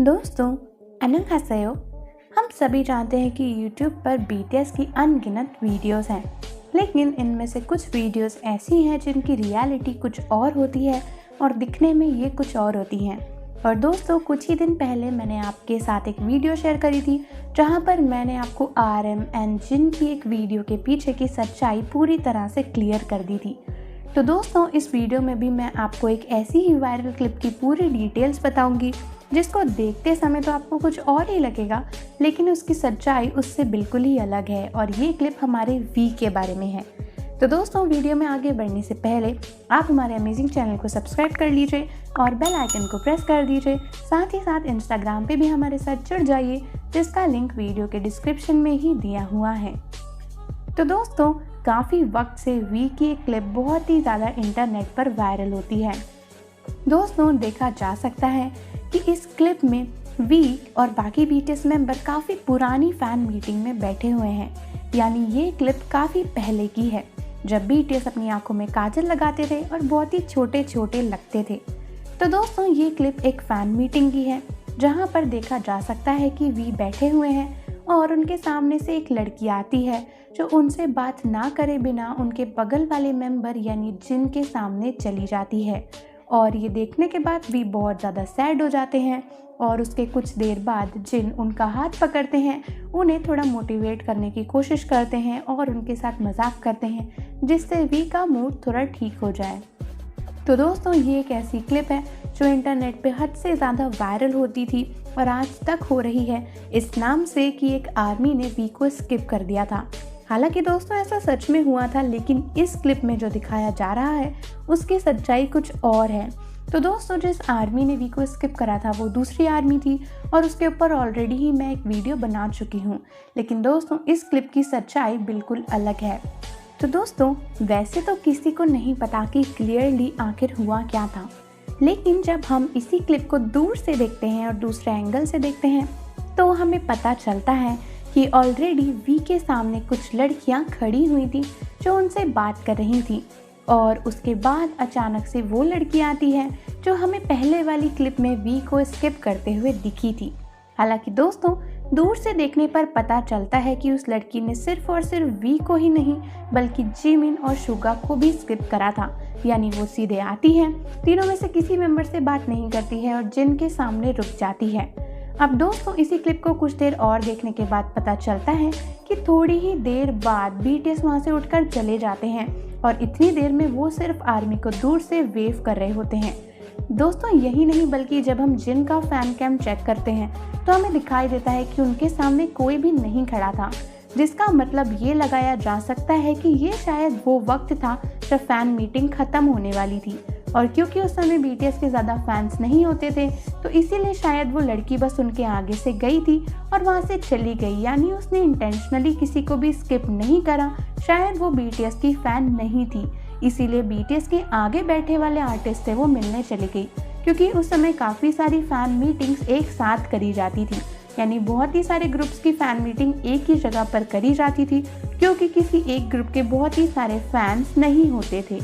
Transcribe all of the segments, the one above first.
दोस्तों, अन्यंहासेयो। हम सभी जानते हैं कि YouTube पर BTS की अनगिनत वीडियोस हैं, लेकिन इनमें से कुछ वीडियोस ऐसी हैं जिनकी रियलिटी कुछ और होती है और दिखने में ये कुछ और होती हैं। और दोस्तों, कुछ ही दिन पहले मैंने आपके साथ एक वीडियो शेयर करी थी जहां पर मैंने आपको RM एंड जिन की एक वीडियो के पीछे की सच्चाई पूरी तरह से क्लियर कर दी थी। तो दोस्तों, इस वीडियो में भी मैं आपको एक ऐसी ही वायरल क्लिप की पूरी डिटेल्स बताऊंगी जिसको देखते समय तो आपको कुछ और ही लगेगा, लेकिन उसकी सच्चाई उससे बिल्कुल ही अलग है और ये क्लिप हमारे वी के बारे में है। तो दोस्तों, वीडियो में आगे बढ़ने से पहले आप हमारे अमेजिंग चैनल को सब्सक्राइब कर लीजिए और बेल आइकन को प्रेस कर दीजिए। साथ ही साथ इंस्टाग्राम पे भी हमारे साथ जुड़ जाइए, जिसका लिंक वीडियो के डिस्क्रिप्शन में ही दिया हुआ है। तो दोस्तों, काफ़ी वक्त से वी की एक क्लिप बहुत ही ज़्यादा इंटरनेट पर वायरल होती है। दोस्तों, देखा जा सकता है कि इस क्लिप में वी और बाकी BTS मेंबर काफ़ी पुरानी फ़ैन मीटिंग में बैठे हुए हैं। यानी ये क्लिप काफ़ी पहले की है, जब BTS अपनी आंखों में काजल लगाते थे और बहुत ही छोटे छोटे लगते थे। तो दोस्तों, ये क्लिप एक फ़ैन मीटिंग की है जहाँ पर देखा जा सकता है कि वी बैठे हुए हैं और उनके सामने से एक लड़की आती है जो उनसे बात ना करे बिना उनके बगल वाले मेंबर यानी जिन के सामने चली जाती है। और ये देखने के बाद भी बहुत ज़्यादा सैड हो जाते हैं और उसके कुछ देर बाद जिन उनका हाथ पकड़ते हैं, उन्हें थोड़ा मोटिवेट करने की कोशिश करते हैं और उनके साथ मजाक करते हैं, जिससे वी का मूड थोड़ा ठीक हो जाए। तो दोस्तों, ये एक ऐसी क्लिप है जो इंटरनेट पे हद से ज़्यादा वायरल होती थी और आज तक हो रही है, इस नाम से कि एक आर्मी ने वी को स्किप कर दिया था। हालांकि दोस्तों, ऐसा सच में हुआ था, लेकिन इस क्लिप में जो दिखाया जा रहा है उसकी सच्चाई कुछ और है। तो दोस्तों, जिस आर्मी ने वी को स्किप करा था वो दूसरी आर्मी थी और उसके ऊपर ऑलरेडी ही मैं एक वीडियो बना चुकी हूँ। लेकिन दोस्तों, इस क्लिप की सच्चाई बिल्कुल अलग है। तो दोस्तों, वैसे तो किसी को नहीं पता कि क्लियरली आखिर हुआ क्या था, लेकिन जब हम इसी क्लिप को दूर से देखते हैं और दूसरे एंगल से देखते हैं तो हमें पता चलता है कि ऑलरेडी वी के सामने कुछ लड़कियां खड़ी हुई थी जो उनसे बात कर रही थी और उसके बाद अचानक से वो लड़की आती है जो हमें पहले वाली क्लिप में वी को स्किप करते हुए दिखी थी। हालांकि दोस्तों, दूर से देखने पर पता चलता है कि उस लड़की ने सिर्फ और सिर्फ वी को ही नहीं बल्कि जिमिन और सुगा को भी स्किप करा था। यानी वो सीधे आती है, तीनों में से किसी मेंबर से बात नहीं करती है और जिन के सामने रुक जाती है। अब दोस्तों, इसी क्लिप को कुछ देर और देखने के बाद पता चलता है कि थोड़ी ही देर बाद BTS वहाँ से उठकर चले जाते हैं और इतनी देर में वो सिर्फ आर्मी को दूर से वेव कर रहे होते हैं। दोस्तों, यही नहीं बल्कि जब हम जिन का फैन कैम चेक करते हैं तो हमें दिखाई देता है कि उनके सामने कोई भी नहीं खड़ा था, जिसका मतलब ये लगाया जा सकता है कि ये शायद वो वक्त था जब फैन मीटिंग ख़त्म होने वाली थी। और क्योंकि उस समय BTS के ज़्यादा फैंस नहीं होते थे, तो इसीलिए शायद वो लड़की बस उनके आगे से गई थी और वहाँ से चली गई। यानी उसने इंटेंशनली किसी को भी स्किप नहीं करा। शायद वो BTS की फ़ैन नहीं थी, इसीलिए BTS के आगे बैठे वाले आर्टिस्ट से वो मिलने चली गई, क्योंकि उस समय काफ़ी सारी फ़ैन मीटिंग्स एक साथ करी जाती थी। यानी बहुत ही सारे ग्रुप्स की फ़ैन मीटिंग एक ही जगह पर करी जाती थी, क्योंकि किसी एक ग्रुप के बहुत ही सारे फैंस नहीं होते थे।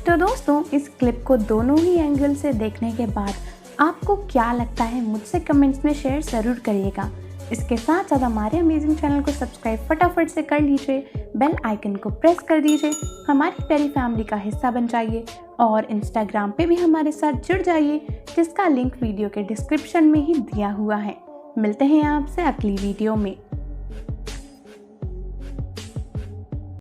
तो दोस्तों, इस क्लिप को दोनों ही एंगल से देखने के बाद आपको क्या लगता है, मुझसे कमेंट्स में शेयर ज़रूर करिएगा। इसके साथ साथ हमारे अमेजिंग चैनल को सब्सक्राइब फटाफट से कर लीजिए, बेल आइकन को प्रेस कर दीजिए, हमारी प्यारी फैमिली का हिस्सा बन जाइए और इंस्टाग्राम पे भी हमारे साथ जुड़ जाइए, जिसका लिंक वीडियो के डिस्क्रिप्शन में ही दिया हुआ है। मिलते हैं आपसे अगली वीडियो में।